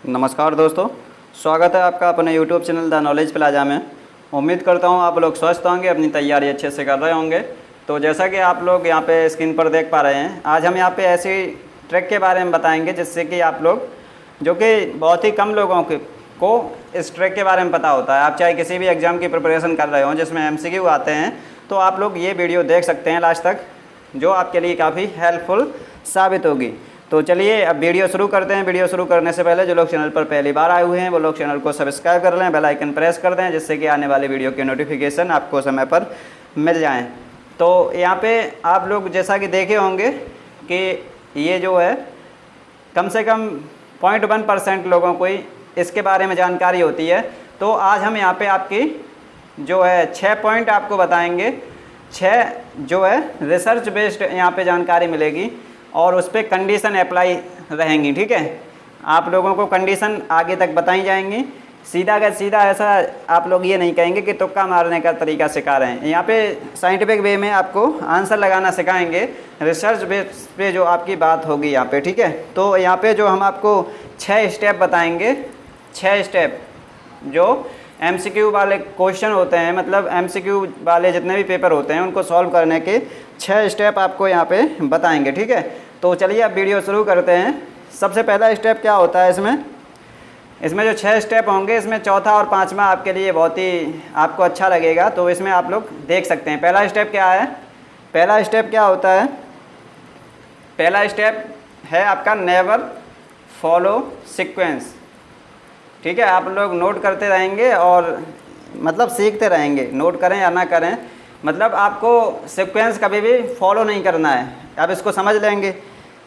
नमस्कार दोस्तों, स्वागत है आपका अपने YouTube channel the knowledge plaza में। उम्मीद करता हूँ आप लोग स्वस्थ होंगे, अपनी तैयारी अच्छे से कर रहे होंगे। तो जैसा कि आप लोग यहाँ पे स्क्रीन पर देख पा रहे हैं, आज हम यहाँ पे ऐसी ट्रिक के बारे में बताएंगे जिससे कि आप लोग, जो कि बहुत ही कम लोगों को इस ट्रिक के बारे में पता होता है। आप चाहे किसी भी एग्ज़ाम की प्रिपरेशन कर रहे हो जिसमें MCQ आते हैं, तो आप लोग ये वीडियो देख सकते हैं लास्ट तक, जो आपके लिए काफ़ी हेल्पफुल साबित होगी। तो चलिए अब वीडियो शुरू करते हैं। वीडियो शुरू करने से पहले जो लोग चैनल पर पहली बार आए हुए हैं वो लोग चैनल को सब्सक्राइब कर लें, बेल आइकन प्रेस कर दें, जिससे कि आने वाली वीडियो की नोटिफिकेशन आपको समय पर मिल जाएं। तो यहाँ पे आप लोग जैसा कि देखे होंगे कि ये जो है कम से कम 0.1% लोगों को ही इसके बारे में जानकारी होती है। तो आज हम यहाँ पे आपकी जो है 6 पॉइंट आपको बताएंगे। 6 जो है रिसर्च बेस्ड यहाँ पे जानकारी मिलेगी और उस पर कंडीशन अप्लाई रहेंगी। ठीक है, आप लोगों को कंडीशन आगे तक बताई जाएंगी। सीधा का सीधा ऐसा आप लोग ये नहीं कहेंगे कि तुक्का मारने का तरीका सिखा रहे हैं। यहाँ पे साइंटिफिक वे में आपको आंसर लगाना सिखाएंगे, रिसर्च बेस पे जो आपकी बात होगी यहाँ पे। ठीक है, तो यहाँ पे जो हम आपको 6 स्टेप बताएंगे, 6 स्टेप जो MCQ वाले क्वेश्चन होते हैं, मतलब MCQ वाले जितने भी पेपर होते हैं उनको सॉल्व करने के 6 स्टेप आपको यहाँ पे बताएंगे। ठीक है, तो चलिए अब वीडियो शुरू करते हैं। सबसे पहला स्टेप क्या होता है इसमें जो 6 स्टेप होंगे, इसमें चौथा और पांचवा आपके लिए बहुत ही आपको अच्छा लगेगा, तो इसमें आप लोग देख सकते हैं। पहला स्टेप क्या है? पहला स्टेप क्या होता है? पहला स्टेप है आपका नेवर फॉलो सीक्वेंस। ठीक है, आप लोग नोट करते रहेंगे और मतलब सीखते रहेंगे, नोट करें या ना करें, मतलब आपको सीक्वेंस कभी भी फॉलो नहीं करना है। अब इसको समझ लेंगे।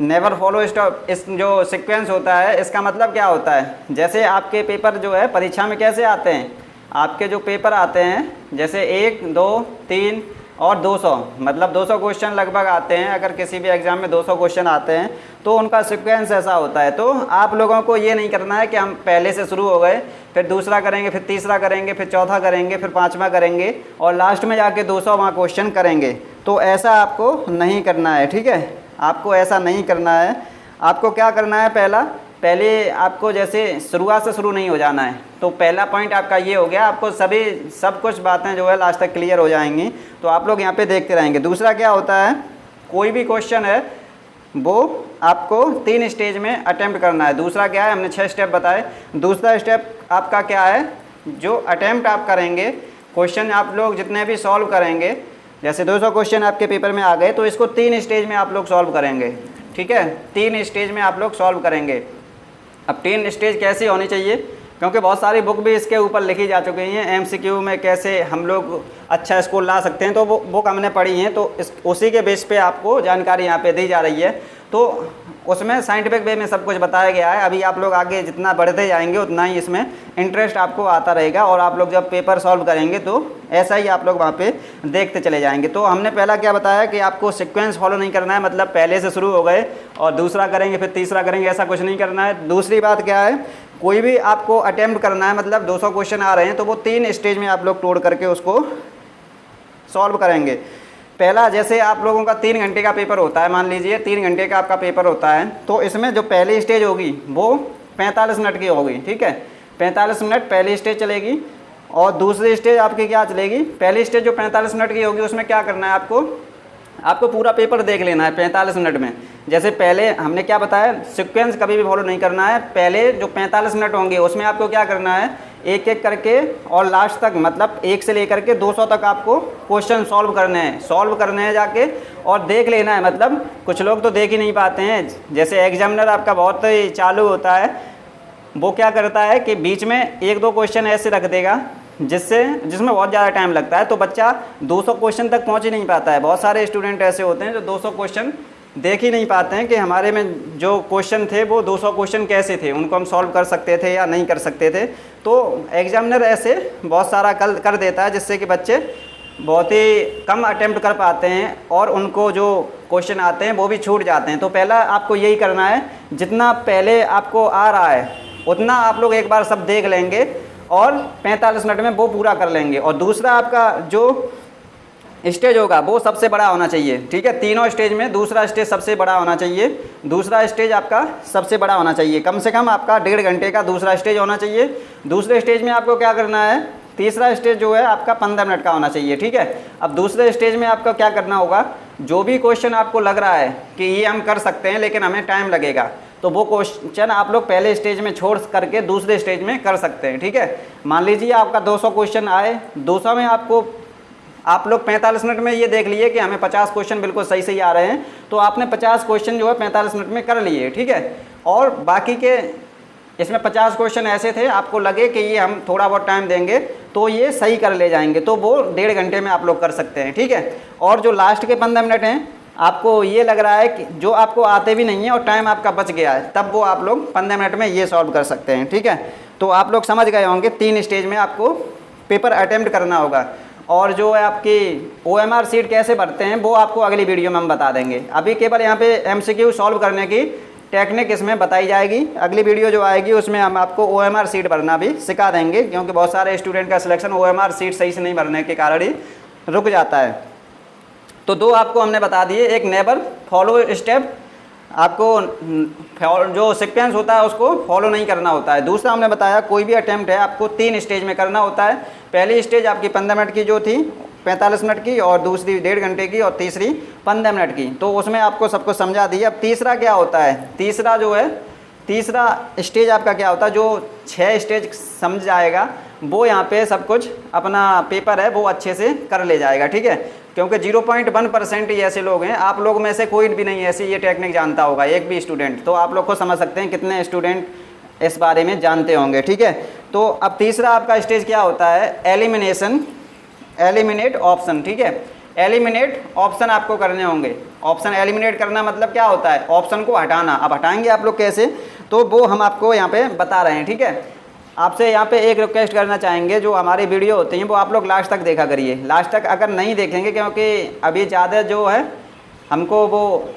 नेवर फॉलो स्टॉप, इस जो सीक्वेंस होता है इसका मतलब क्या होता है? जैसे आपके पेपर जो है परीक्षा में कैसे आते हैं, आपके जो पेपर आते हैं जैसे 1, 2, 3 और 200, मतलब 200 क्वेश्चन लगभग आते हैं। अगर किसी भी एग्ज़ाम में 200 क्वेश्चन आते हैं तो उनका सीक्वेंस ऐसा होता है। तो आप लोगों को ये नहीं करना है कि हम पहले से शुरू हो गए, फिर दूसरा करेंगे, फिर तीसरा करेंगे, फिर चौथा करेंगे, फिर पांचवा करेंगे और लास्ट में जाके 200वां क्वेश्चन करेंगे। तो ऐसा आपको नहीं करना है। ठीक है, आपको ऐसा नहीं करना है। आपको क्या करना है? पहले आपको जैसे शुरुआत से शुरू नहीं हो जाना है। तो पहला पॉइंट आपका ये हो गया, आपको सब कुछ बातें जो है लास्ट तक क्लियर हो जाएंगी। तो आप लोग यहाँ पे देखते रहेंगे। दूसरा क्या होता है? कोई भी क्वेश्चन है वो आपको 3 स्टेज में अटेम्प्ट करना है। दूसरा क्या है? हमने 6 स्टेप बताए। दूसरा स्टेप आपका क्या है? जो अटेम्प्ट आप करेंगे, क्वेश्चन आप लोग जितने भी सॉल्व करेंगे, जैसे 200 क्वेश्चन आपके पेपर में आ गए तो इसको 3 स्टेज में आप लोग सॉल्व करेंगे। ठीक है, 3 स्टेज में आप लोग सॉल्व करेंगे। अब 3 स्टेज कैसी होनी चाहिए? क्योंकि बहुत सारी बुक भी इसके ऊपर लिखी जा चुकी हैं, MCQ में कैसे हम लोग अच्छा स्कोर ला सकते हैं, तो वो बुक हमने पढ़ी हैं। तो उसी के बेस पे आपको जानकारी यहाँ पे दी जा रही है। तो उसमें साइंटिफिक वे में सब कुछ बताया गया है। अभी आप लोग आगे जितना बढ़ते जाएंगे उतना ही इसमें इंटरेस्ट आपको आता रहेगा और आप लोग जब पेपर सॉल्व करेंगे तो ऐसा ही आप लोग वहाँ पे देखते चले जाएंगे। तो हमने पहला क्या बताया कि आपको सीक्वेंस फॉलो नहीं करना है, मतलब पहले से शुरू हो गए और दूसरा करेंगे फिर तीसरा करेंगे, ऐसा कुछ नहीं करना है। दूसरी बात क्या है? कोई भी आपको अटेम्प्ट करना है, मतलब 200 क्वेश्चन आ रहे हैं तो वो 3 स्टेज में आप लोग तोड़ करके उसको सॉल्व करेंगे। पहला, जैसे आप लोगों का 3 घंटे का पेपर होता है, मान लीजिए 3 घंटे का आपका पेपर होता है, तो इसमें जो पहली स्टेज होगी वो 45 मिनट की होगी। ठीक है, 45 मिनट पहली स्टेज चलेगी और दूसरी स्टेज आपकी क्या चलेगी? पहली स्टेज जो 45 मिनट की होगी उसमें क्या करना है? आपको पूरा पेपर देख लेना है 45 मिनट में। जैसे पहले हमने क्या बताया, सीक्वेंस कभी भी फॉलो नहीं करना है। पहले जो 45 मिनट होंगे उसमें आपको क्या करना है? एक एक करके और लास्ट तक, मतलब 1 से लेकर के 200 तक आपको क्वेश्चन सॉल्व करने हैं जाके, और देख लेना है। मतलब कुछ लोग तो देख ही नहीं पाते हैं। जैसे एग्जामिनर आपका बहुत ही चालू होता है, वो क्या करता है कि बीच में 1-2 क्वेश्चन ऐसे रख देगा जिसमें बहुत ज़्यादा टाइम लगता है, तो बच्चा 200 क्वेश्चन तक पहुंच ही नहीं पाता है। बहुत सारे स्टूडेंट ऐसे होते हैं जो 200 क्वेश्चन देख ही नहीं पाते हैं कि हमारे में जो क्वेश्चन थे वो 200 क्वेश्चन कैसे थे, उनको हम सॉल्व कर सकते थे या नहीं कर सकते थे। तो एग्जामिनर ऐसे बहुत सारा कर देता है, जिससे कि बच्चे बहुत ही कम अटेम्प्ट कर पाते हैं और उनको जो क्वेश्चन आते हैं वो भी छूट जाते हैं। तो पहला आपको यही करना है, जितना पहले आपको आ रहा है उतना आप लोग एक बार सब देख लेंगे और 45 मिनट में वो पूरा कर लेंगे। और दूसरा आपका जो स्टेज होगा वो सबसे बड़ा होना चाहिए, ठीक है। तीनों स्टेज में दूसरा स्टेज सबसे बड़ा होना चाहिए, दूसरा स्टेज आपका सबसे बड़ा होना चाहिए, कम से कम आपका 1.5 घंटे का दूसरा स्टेज होना चाहिए। दूसरे स्टेज में आपको क्या करना है, तीसरा स्टेज जो है आपका 15 मिनट का होना चाहिए, ठीक है। अब दूसरे स्टेज में आपका क्या करना होगा, जो भी क्वेश्चन आपको लग रहा है कि ये हम कर सकते हैं लेकिन हमें टाइम लगेगा, तो वो क्वेश्चन आप लोग पहले स्टेज में छोड़ करके दूसरे स्टेज में कर सकते हैं, ठीक है। मान लीजिए आपका 200 क्वेश्चन आए, 200 में आप लोग 45 मिनट में ये देख लिए कि हमें 50 क्वेश्चन बिल्कुल सही सही आ रहे हैं, तो आपने 50 क्वेश्चन जो है 45 मिनट में कर लिए, ठीक है। और बाकी के इसमें 50 क्वेश्चन ऐसे थे आपको लगे कि ये हम थोड़ा बहुत टाइम देंगे तो ये सही कर ले जाएंगे, तो वो 1.5 घंटे में आप लोग कर सकते हैं, ठीक है। और जो लास्ट के 15 मिनट हैं, आपको ये लग रहा है कि जो आपको आते भी नहीं है और टाइम आपका बच गया है, तब वो आप लोग 15 मिनट में ये सॉल्व कर सकते हैं, ठीक है। तो आप लोग समझ गए होंगे 3 स्टेज में आपको पेपर अटेम्प्ट करना होगा। और जो है आपकी OMR सीट कैसे भरते हैं वो आपको अगली वीडियो में हम बता देंगे। अभी केवल यहाँ पे MCQ सॉल्व करने की टेक्निक इसमें बताई जाएगी, अगली वीडियो जो आएगी उसमें हम आपको OMR सीट भरना भी सिखा देंगे, क्योंकि बहुत सारे स्टूडेंट का सिलेक्शन OMR सीट सही से नहीं भरने के कारण ही रुक जाता है। तो 2 आपको हमने बता दिए, एक नेवर फॉलो स्टेप, आपको जो सीक्वेंस होता है उसको फॉलो नहीं करना होता है। दूसरा हमने बताया कोई भी अटेम्प्ट है आपको 3 स्टेज में करना होता है। पहली स्टेज आपकी 15 मिनट की जो थी, 45 मिनट की, और दूसरी 1.5 घंटे की, और तीसरी 15 मिनट की। तो उसमें आपको सबको समझा दिया। अब तीसरा क्या होता है, तीसरा जो है तीसरा स्टेज आपका क्या होता है, जो 6 स्टेज समझ जाएगा वो यहाँ पे सब कुछ अपना पेपर है वो अच्छे से कर ले जाएगा, ठीक है। क्योंकि 0.1% ही ऐसे लोग हैं, आप लोग में से कोई भी नहीं ऐसी ये टेक्निक जानता होगा, एक भी स्टूडेंट। तो आप लोग को समझ सकते हैं कितने स्टूडेंट इस बारे में जानते होंगे, ठीक है। तो अब तीसरा आपका स्टेज क्या होता है, एलिमिनेट ऑप्शन, ठीक है। एलिमिनेट ऑप्शन आपको करने होंगे। ऑप्शन एलिमिनेट करना मतलब क्या होता है, ऑप्शन को हटाना। अब हटाएंगे आप लोग कैसे, तो वो हम आपको यहाँ पे बता रहे हैं, ठीक है। आपसे यहाँ पे एक रिक्वेस्ट करना चाहेंगे, जो हमारी वीडियो होती हैं वो आप लोग लास्ट तक देखा करिए। लास्ट तक अगर नहीं देखेंगे, क्योंकि अभी ज़्यादा जो है हमको वो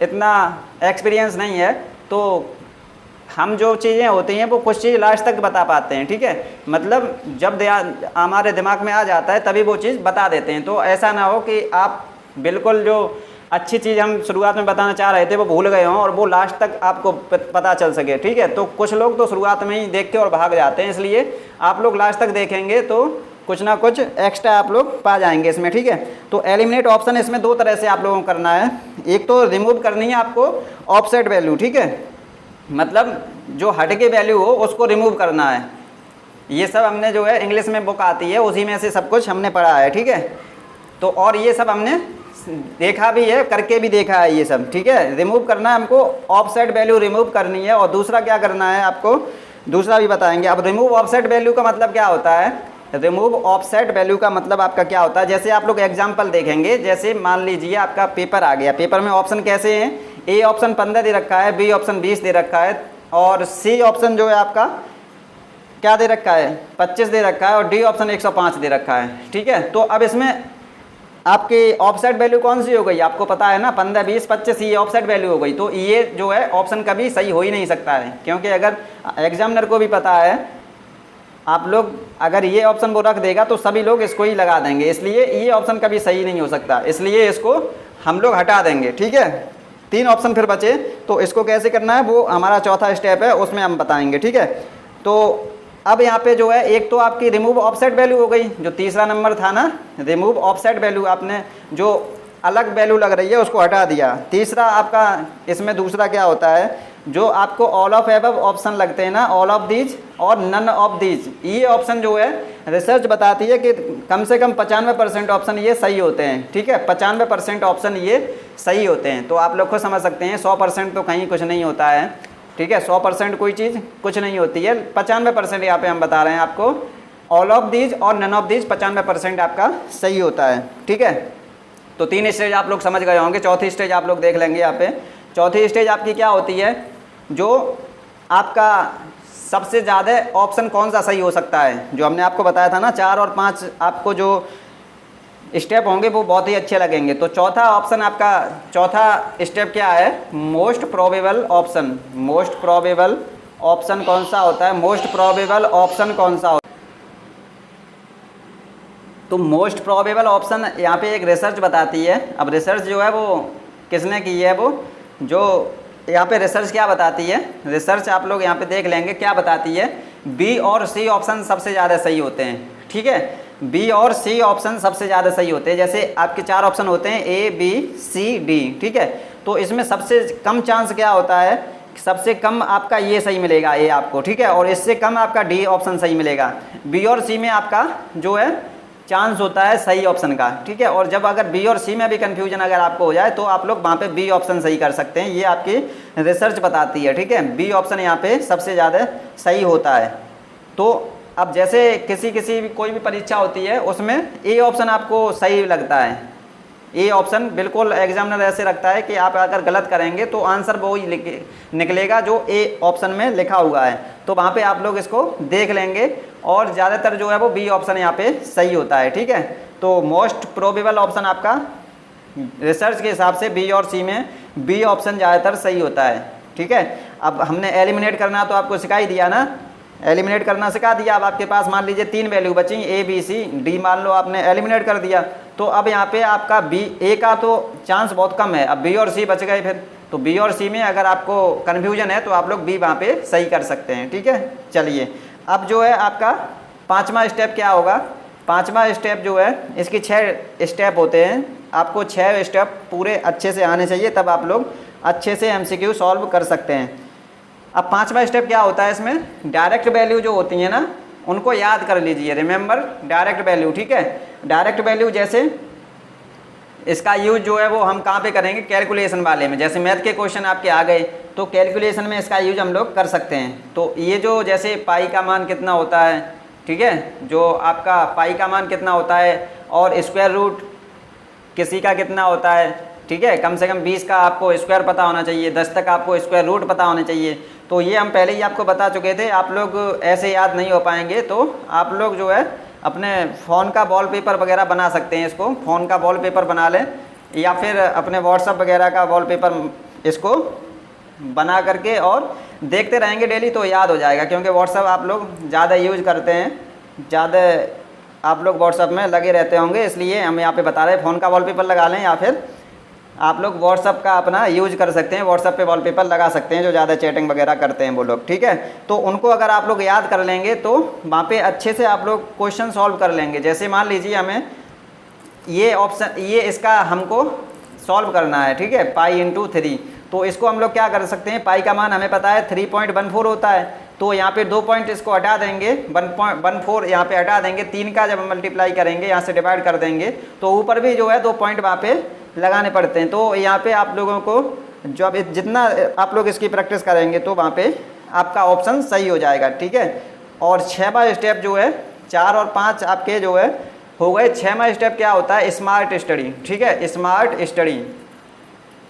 इतना एक्सपीरियंस नहीं है, तो हम जो चीज़ें होती हैं वो कुछ चीज़ लास्ट तक बता पाते हैं, ठीक है। मतलब जब हमारे दिमाग में आ जाता है तभी वो चीज़ बता देते हैं। तो ऐसा ना हो कि आप बिल्कुल जो अच्छी चीज़ हम शुरुआत में बताना चाह रहे थे वो भूल गए हों और वो लास्ट तक आपको पता चल सके, ठीक है। तो कुछ लोग तो शुरुआत में ही देख के और भाग जाते हैं, इसलिए आप लोग लास्ट तक देखेंगे तो कुछ ना कुछ एक्स्ट्रा आप लोग पा जाएंगे इसमें, ठीक है। तो एलिमिनेट ऑप्शन इसमें 2 तरह से आप लोगों को करना है। एक तो रिमूव करनी है आपको ऑफसेट वैल्यू, ठीक है, मतलब जो हट के वैल्यू हो उसको रिमूव करना है। ये सब हमने जो है इंग्लिश में बुक आती है उसी में से सब कुछ हमने पढ़ा है, ठीक है। तो और ये सब हमने देखा भी है, करके भी देखा है ये सब, ठीक है। रिमूव करना है हमको, ऑफसेट वैल्यू रिमूव करनी है। और दूसरा क्या करना है आपको, दूसरा भी बताएंगे। अब रिमूव ऑफसेट वैल्यू का मतलब क्या होता है, रिमूव ऑफसेट वैल्यू का मतलब आपका क्या होता है, जैसे आप लोग एग्जाम्पल देखेंगे। जैसे मान लीजिए आपका पेपर आ गया, पेपर में ऑप्शन कैसे हैं, ए ऑप्शन 15 दे रखा है, बी ऑप्शन 20 दे रखा है, और सी ऑप्शन जो है आपका क्या दे रखा है, 25 दे रखा है, और डी ऑप्शन 105 दे रखा है, ठीक है। तो अब इसमें आपकी ऑफसेट वैल्यू कौन सी हो गई, आपको पता है ना, 15, 20, 25 ये ऑफसेट वैल्यू हो गई। तो ये जो है ऑप्शन कभी सही हो ही नहीं सकता है, क्योंकि अगर एग्जामिनर को भी पता है, आप लोग अगर ये ऑप्शन वो रख देगा तो सभी लोग इसको ही लगा देंगे, इसलिए ये ऑप्शन कभी सही नहीं हो सकता, इसलिए इसको हम लोग हटा देंगे, ठीक है। 3 ऑप्शन फिर बचे, तो इसको कैसे करना है वो हमारा चौथा स्टेप है, उसमें हम बताएंगे, ठीक है। तो अब यहाँ पे जो है एक तो आपकी रिमूव ऑफसेट वैल्यू हो गई, जो तीसरा नंबर था ना, रिमूव ऑफसेट वैल्यू, आपने जो अलग वैल्यू लग रही है उसको हटा दिया। तीसरा आपका इसमें दूसरा क्या होता है, जो आपको ऑल ऑफ एबव ऑप्शन लगते हैं ना, ऑल ऑफ दीज और नन ऑफ दीज, ये ऑप्शन जो है रिसर्च बताती है कि कम से कम 95% ऑप्शन ये सही होते हैं, ठीक है। 95% ऑप्शन ये सही होते हैं। तो आप लोग को समझ सकते हैं 100% तो कहीं कुछ नहीं होता है, ठीक है। 100% कोई चीज़ कुछ नहीं होती है, 95% यहाँ पे हम बता रहे हैं आपको। ऑल ऑफ दीज और नन ऑफ दीज 95% आपका सही होता है, ठीक है। तो 3 स्टेज आप लोग समझ गए होंगे। चौथी स्टेज आप लोग देख लेंगे यहाँ पे। चौथी स्टेज आपकी क्या होती है, जो आपका सबसे ज़्यादा ऑप्शन कौन सा सही हो सकता है, जो हमने आपको बताया था ना 4 और 5 आपको जो स्टेप होंगे वो बहुत ही अच्छे लगेंगे। तो चौथा ऑप्शन आपका, चौथा स्टेप क्या है, most probable option. Most probable option कौन सा होता है, मोस्ट प्रोबेबल ऑप्शन कौन सा होता है, तो मोस्ट प्रोबेबल ऑप्शन यहाँ पे एक रिसर्च बताती है। अब रिसर्च जो है वो किसने की है, वो जो यहाँ पे रिसर्च क्या बताती है, रिसर्च आप लोग यहाँ पे देख लेंगे क्या बताती है, बी और सी ऑप्शन सबसे ज़्यादा सही होते हैं। ठीक है, बी और सी ऑप्शन सबसे ज़्यादा सही होते हैं। जैसे आपके 4 ऑप्शन होते हैं ए बी सी डी। ठीक है, तो इसमें सबसे कम चांस क्या होता है, सबसे कम आपका ये सही मिलेगा ए आपको। ठीक है, और इससे कम आपका डी ऑप्शन सही मिलेगा। बी और सी में आपका जो है चांस होता है सही ऑप्शन का। ठीक है, और जब अगर बी और सी में भी कंफ्यूजन अगर आपको हो जाए तो आप लोग वहाँ पे बी ऑप्शन सही कर सकते हैं, ये आपकी रिसर्च बताती है। ठीक है, बी ऑप्शन यहाँ पे सबसे ज़्यादा सही होता है। तो अब जैसे किसी कोई भी परीक्षा होती है उसमें ए ऑप्शन आपको सही लगता है, ए ऑप्शन बिल्कुल एग्जामिनर ऐसे रखता है कि आप अगर गलत करेंगे तो आंसर वो ही निकलेगा जो ए ऑप्शन में लिखा हुआ है। तो वहाँ पे आप लोग इसको देख लेंगे और ज़्यादातर जो है वो बी ऑप्शन यहाँ पे सही होता है। ठीक है, तो मोस्ट प्रोबेबल ऑप्शन आपका रिसर्च के हिसाब से बी और सी में बी ऑप्शन ज़्यादातर सही होता है। ठीक है, अब हमने एलिमिनेट करना तो आपको सिखा ही दिया ना, एलिमिनेट करना सिखा दिया। अब आपके पास मान लीजिए 3 वैल्यू बची, ए बी सी डी, मान लो आपने एलिमिनेट कर दिया। तो अब यहाँ पे आपका बी ए का तो चांस बहुत कम है, अब बी और सी बच गए फिर। तो बी और सी में अगर आपको कन्फ्यूजन है तो आप लोग बी वहाँ पे सही कर सकते हैं। ठीक है, चलिए अब जो है आपका 5वां स्टेप क्या होगा। 5वां स्टेप जो है, इसकी 6 स्टेप होते हैं, आपको 6 स्टेप पूरे अच्छे से आने चाहिए, तब आप लोग अच्छे से MCQ सॉल्व कर सकते हैं। अब 5वां स्टेप क्या होता है, इसमें डायरेक्ट वैल्यू जो होती है ना उनको याद कर लीजिए, रिमेंबर डायरेक्ट वैल्यू। ठीक है, डायरेक्ट वैल्यू जैसे इसका यूज जो है वो हम कहाँ पे करेंगे, कैलकुलेशन वाले में। जैसे मैथ के क्वेश्चन आपके आ गए तो कैलकुलेशन में इसका यूज हम लोग कर सकते हैं। तो ये जो जैसे पाई का मान कितना होता है, ठीक है, जो आपका पाई का मान कितना होता है और स्क्वायर रूट किसी का कितना होता है। ठीक है, कम से कम 20 का आपको स्क्वायर पता होना चाहिए, 10 तक आपको स्क्वायर रूट पता होने चाहिए। तो ये हम पहले ही आपको बता चुके थे, आप लोग ऐसे याद नहीं हो पाएंगे। तो आप लोग जो है अपने फ़ोन का वॉलपेपर वगैरह बना सकते हैं, इसको फ़ोन का वॉलपेपर बना लें, या फिर अपने व्हाट्सअप वगैरह का वॉलपेपर इसको बना करके और देखते रहेंगे डेली तो याद हो जाएगा। क्योंकि व्हाट्सअप आप लोग ज़्यादा यूज़ करते हैं, ज़्यादा आप लोग व्हाट्सअप में लगे रहते होंगे, इसलिए हम यहाँ पे बता रहे हैं फ़ोन का वॉलपेपर लगा लें, या फिर आप लोग व्हाट्सअप का अपना यूज कर सकते हैं, व्हाट्सअप पे वॉलपेपर लगा सकते हैं जो ज़्यादा चैटिंग वगैरह करते हैं वो लोग। ठीक है, तो उनको अगर आप लोग याद कर लेंगे तो वहाँ पे अच्छे से आप लोग क्वेश्चन सॉल्व कर लेंगे। जैसे मान लीजिए हमें ये ऑप्शन, ये इसका हमको सॉल्व करना है। ठीक है, पाई इंटू 3, तो इसको हम लोग क्या कर सकते हैं, पाई का मान हमें पता है 3.14 होता है, तो यहाँ पे 2 पॉइंट इसको हटा देंगे, 1.14 यहाँ पे हटा देंगे, 3 का जब मल्टीप्लाई करेंगे यहाँ से डिवाइड कर देंगे तो ऊपर भी जो है 2 पॉइंट वहाँ पे लगाने पड़ते हैं। तो यहाँ पे आप लोगों को जो अब जितना आप लोग इसकी प्रैक्टिस करेंगे तो वहाँ पे आपका ऑप्शन सही हो जाएगा। ठीक है, और 6वां स्टेप जो है, 4 और 5 आपके जो है हो गए। 6वां स्टेप क्या होता है, स्मार्ट स्टडी। ठीक है, स्मार्ट स्टडी,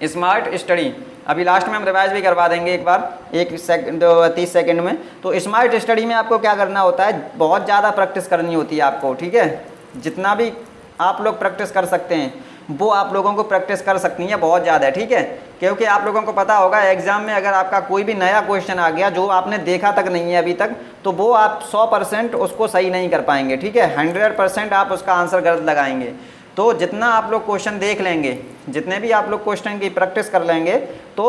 स्मार्ट स्टडी अभी लास्ट में हम रिवाइज भी करवा देंगे एक बार, 30 सेकंड में। तो स्मार्ट स्टडी में आपको क्या करना होता है, बहुत ज़्यादा प्रैक्टिस करनी होती है आपको। ठीक है, जितना भी आप लोग प्रैक्टिस कर सकते हैं वो आप लोगों को प्रैक्टिस कर सकती है बहुत ज़्यादा है। ठीक है, क्योंकि आप लोगों को पता होगा एग्जाम में अगर आपका कोई भी नया क्वेश्चन आ गया जो आपने देखा तक नहीं है अभी तक, तो वो आप 100% उसको सही नहीं कर पाएंगे। ठीक है, 100% आप उसका आंसर गलत लगाएंगे। तो जितना आप लोग क्वेश्चन देख लेंगे, जितने भी आप लोग क्वेश्चन की प्रैक्टिस कर लेंगे तो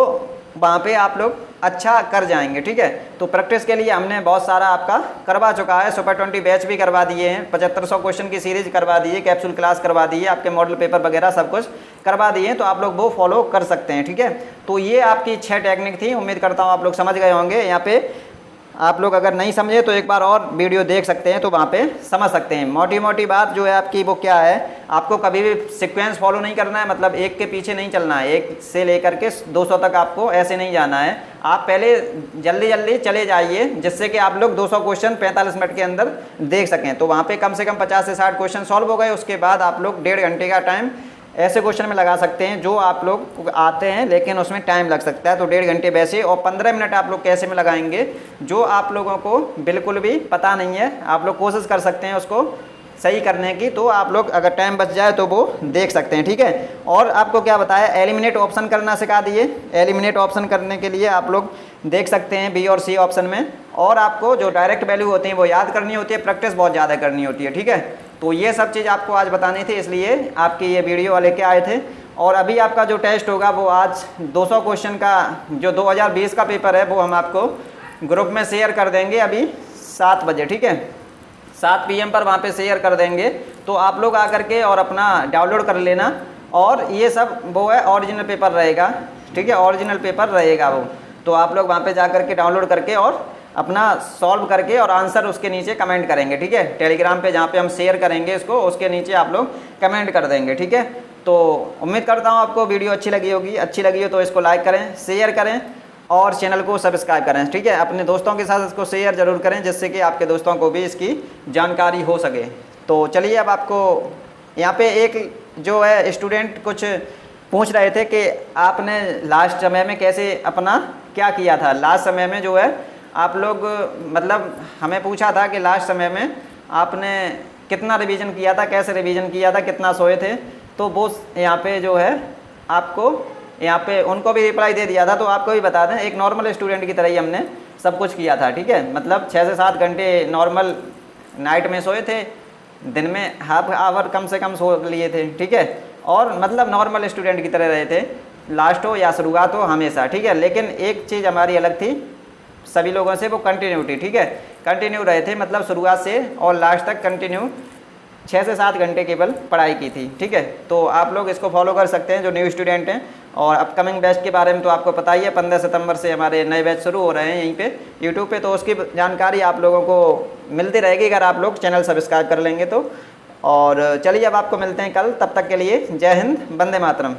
वहाँ पे आप लोग अच्छा कर जाएंगे। ठीक है, तो प्रैक्टिस के लिए हमने बहुत सारा आपका करवा चुका है, सुपर 20 बैच भी करवा दिए हैं, 7500 क्वेश्चन की सीरीज करवा दी है, कैप्सूल क्लास करवा दी है, आपके मॉडल पेपर वगैरह सब कुछ करवा दिए हैं, तो आप लोग वो फॉलो कर सकते हैं। ठीक है, तो ये आपकी 6 टेक्निक थी, उम्मीद करता हूँ आप लोग समझ गए होंगे। यहाँ पे आप लोग अगर नहीं समझे तो एक बार और वीडियो देख सकते हैं, तो वहाँ पे समझ सकते हैं। मोटी बात जो है आपकी वो क्या है, आपको कभी भी सीक्वेंस फॉलो नहीं करना है, मतलब एक के पीछे नहीं चलना है, 1 से लेकर के 200 तक आपको ऐसे नहीं जाना है। आप पहले जल्दी चले जाइए जिससे कि आप लोग 200 क्वेश्चन 45 मिनट के अंदर देख सकें। तो वहाँ पर कम से कम 50 से 60 क्वेश्चन सॉल्व हो गए। उसके बाद आप लोग 1.5 घंटे का टाइम ऐसे क्वेश्चन में लगा सकते हैं जो आप लोग आते हैं लेकिन उसमें टाइम लग सकता है, तो 1.5 घंटे वैसे, और 15 मिनट आप लोग कैसे में लगाएंगे जो आप लोगों को बिल्कुल भी पता नहीं है। आप लोग कोशिश कर सकते हैं उसको सही करने की, तो आप लोग अगर टाइम बच जाए तो वो देख सकते हैं। ठीक है, और आपको क्या बताया, एलिमिनेट ऑप्शन करना सिखा दिए। एलिमिनेट ऑप्शन करने के लिए आप लोग देख सकते हैं बी और सी ऑप्शन में, और आपको जो डायरेक्ट वैल्यू होती है वो याद करनी होती है, प्रैक्टिस बहुत ज़्यादा करनी होती है। ठीक है, तो ये सब चीज़ आपको आज बतानी थी, इसलिए आपकी ये वीडियो लेके आए थे। और अभी आपका जो टेस्ट होगा वो आज 200 क्वेश्चन का जो 2020 का पेपर है वो हम आपको ग्रुप में शेयर कर देंगे अभी 7 बजे, ठीक है, 7 PM पर वहाँ पे शेयर कर देंगे। तो आप लोग आकर के और अपना डाउनलोड कर लेना। और ये सब वो है ओरिजिनल पेपर रहेगा, ठीक है, ओरिजिनल पेपर रहेगा वो। तो आप लोग वहाँ पे जा कर के डाउनलोड करके और अपना सॉल्व करके और आंसर उसके नीचे कमेंट करेंगे, ठीक है, टेलीग्राम पे जहाँ पे हम शेयर करेंगे इसको, उसके नीचे आप लोग कमेंट कर देंगे, ठीक है। तो उम्मीद करता हूँ आपको वीडियो अच्छी लगी होगी। अच्छी लगी हो तो इसको लाइक करें, शेयर करें और चैनल को सब्सक्राइब करें, ठीक है। अपने दोस्तों के साथ इसको शेयर ज़रूर करें जिससे कि आपके दोस्तों को भी इसकी जानकारी हो सके। तो चलिए अब आपको यहाँ पे एक जो है स्टूडेंट कुछ पूछ रहे थे कि आपने लास्ट समय में कैसे अपना क्या किया था। लास्ट समय में जो है आप लोग मतलब हमें पूछा था कि लास्ट समय में आपने कितना रिवीजन किया था, कैसे रिवीजन किया था, कितना सोए थे। तो वो यहाँ पे जो है आपको यहाँ पे उनको भी रिप्लाई दे दिया था। तो आपको भी बता दें, एक नॉर्मल स्टूडेंट की तरह ही हमने सब कुछ किया था, ठीक है। मतलब 6 से 7 घंटे नॉर्मल नाइट में सोए थे, दिन में हाफ आवर कम से कम सो लिए थे, ठीक है। और मतलब नॉर्मल स्टूडेंट की तरह रहे थे, लास्ट हो या शुरुआत हो हमेशा, ठीक है। लेकिन एक चीज़ हमारी अलग थी सभी लोगों से, वो कंटिन्यूटी, ठीक है, कंटिन्यू रहे थे। मतलब शुरुआत से और लास्ट तक कंटिन्यू 6 से 7 घंटे केवल पढ़ाई की थी, ठीक है। तो आप लोग इसको फॉलो कर सकते हैं जो न्यू स्टूडेंट हैं। और अपकमिंग बैच के बारे में तो आपको पता ही है, 15 सितंबर से हमारे नए बैच शुरू हो रहे हैं यहीं पे यूट्यूब पे। तो उसकी जानकारी आप लोगों को मिलती रहेगी अगर आप लोग चैनल सब्सक्राइब कर लेंगे तो। और चलिए अब आपको मिलते हैं कल, तब तक के लिए जय हिंद, वंदे मातरम।